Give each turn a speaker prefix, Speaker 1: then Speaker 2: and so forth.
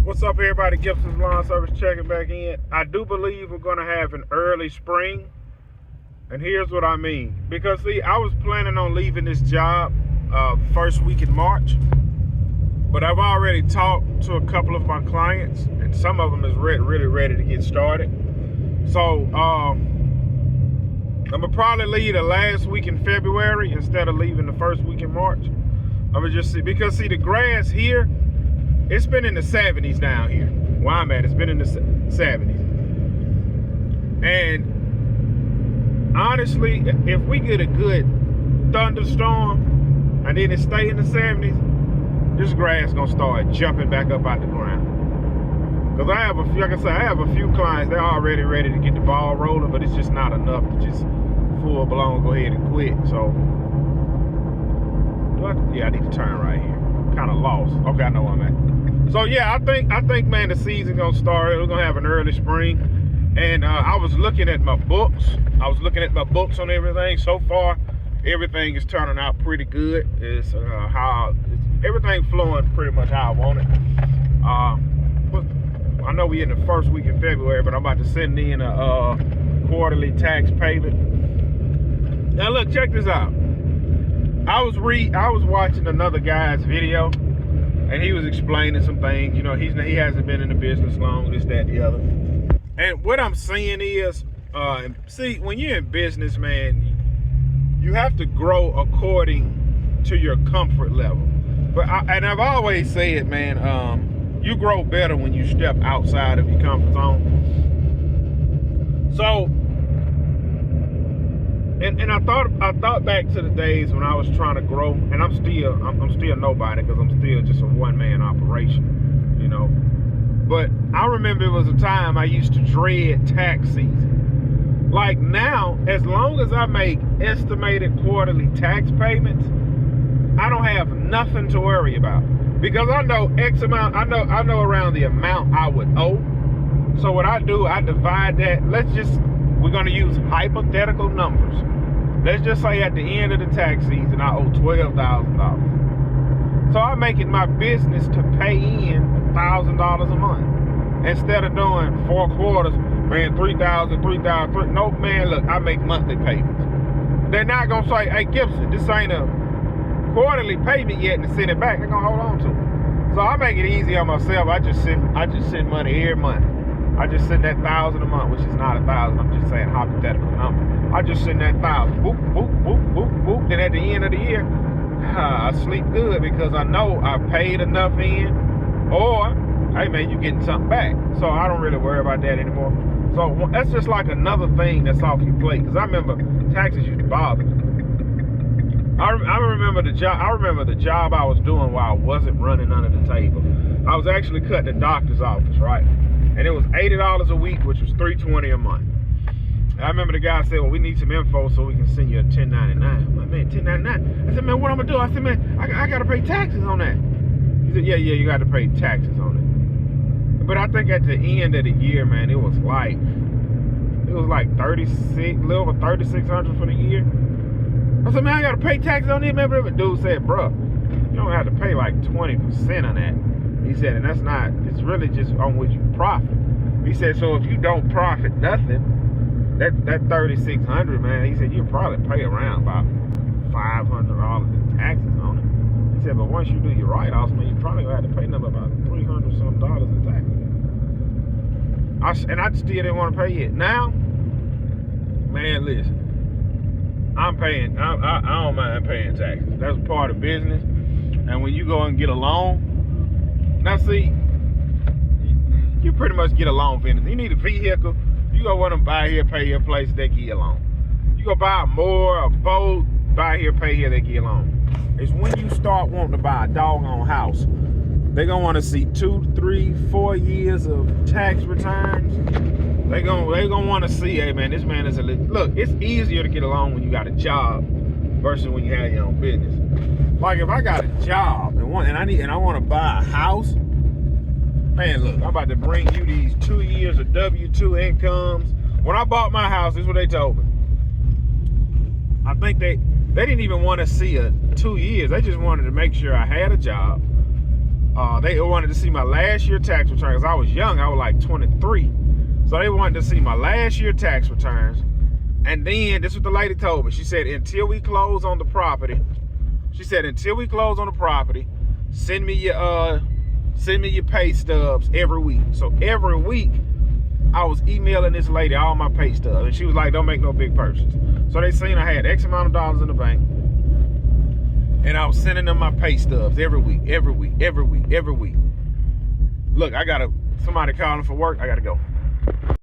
Speaker 1: What's up, everybody? Gibson's Lawn Service checking back in. I do believe we're going to have an early spring. And here's what I mean. Because, see, I was planning on leaving this job first week in March. But I've already talked to a couple of my clients. And some of them is really ready to get started. So, I'm going to probably leave the last week in February instead of leaving the first week in March. I'm going to just see. Because, see, the grass here, it's been in the 70s down here. Where I'm at, it's been in the 70s. And honestly, if we get a good thunderstorm and then it stay in the 70s, this grass gonna start jumping back up out the ground. Because I have a few, like I said, I have a few clients, they're already ready to get the ball rolling, but it's just not enough to just full blown go ahead and quit. So, I need to turn right here. Kind of lost. Okay, I know where I'm at. So yeah, I think man, the season gonna start. We're gonna have an early spring, and I was looking at my books. On everything. So far, everything is turning out pretty good. It's everything flowing pretty much how I want it. But I know we're in the first week in February, but I'm about to send in a quarterly tax payment. Now look, check this out. I was watching another guy's video. And he was explaining some things, you know, he hasn't been in the business long, this, that, the other. And what I'm seeing is, see, when you're in business, man, you have to grow according to your comfort level. But I've always said, man, you grow better when you step outside of your comfort zone. So, and I thought back to the days when I was trying to grow, and I'm still nobody because I'm still just a one-man operation, you know. But I remember it was a time I used to dread tax season. Like now, as long as I make estimated quarterly tax payments, I don't have nothing to worry about because I know X amount. I know around the amount I would owe. So what I do, I divide that. We're going to use hypothetical numbers. Let's just say at the end of the tax season, I owe $12,000. So I make it my business to pay in $1,000 a month. Instead of doing 4 quarters, man, $3,000. No, man, look, I make monthly payments. They're not going to say, hey, Gibson, this ain't a quarterly payment yet, and send it back. They're going to hold on to it. So I make it easy on myself. I just send money every month. I just send that $1,000 a month, which is not $1,000. I'm just saying hypothetical number. I just send that $1,000. Boop, boop, boop, boop, boop. Then at the end of the year, I sleep good because I know I paid enough in, or hey man, you getting something back. So I don't really worry about that anymore. So that's just like another thing that's off your plate. Because I remember taxes used to bother me. I remember the job. I remember the job I was doing while I wasn't running under the table. I was actually cutting the doctor's office, right? And it was $80 a week, which was $320 a month. And I remember the guy said, well, we need some info so we can send you a 1099. I'm like, man, 1099? I said, man, what I'm going to do? I said, man, I got to pay taxes on that. He said, yeah, you got to pay taxes on it. But I think at the end of the year, man, it was like 36, a little over 3,600 for the year. I said, man, I got to pay taxes on it, man. But the dude said, bro, you don't have to pay like 20% on that. He said, and that's not, it's really just on what you profit. He said, so if you don't profit nothing, that 3,600, man, he said, you'll probably pay around about $500 in taxes on it. He said, but once you do your write-offs, man, you probably gonna have to pay them about $300 some in taxes. And I still didn't want to pay it. Now, man, listen, I'm paying, I don't mind paying taxes. That's part of business. And when you go and get a loan, now see, you pretty much get a loan for anything. You need a vehicle, you go want to buy here, pay here, place, they give you a loan. You go buy a mower, a boat, buy here, pay here, they give you a loan. It's when you start wanting to buy a doggone house, they're going to want to see 2, 3, 4 years of tax returns. They're going to want to see, hey man, this man is a, look, it's easier to get a loan when you got a job versus when you have your own business. Like if I got a job and I want to buy a house, man, look, I'm about to bring you these 2 years of W-2 incomes. When I bought my house, this is what they told me. I think they didn't even want to see 2 years. They just wanted to make sure I had a job They wanted to see my last year tax return because I was young. I was like 23. So they wanted to see my last year tax returns. And then this is what the lady told me. She said, until we close on the property, send me your pay stubs every week. So every week I was emailing this lady all my pay stubs, and she was like, don't make no big purchase. So they seen I had X amount of dollars in the bank, and I was sending them my pay stubs every week. Look, somebody calling for work. I gotta go.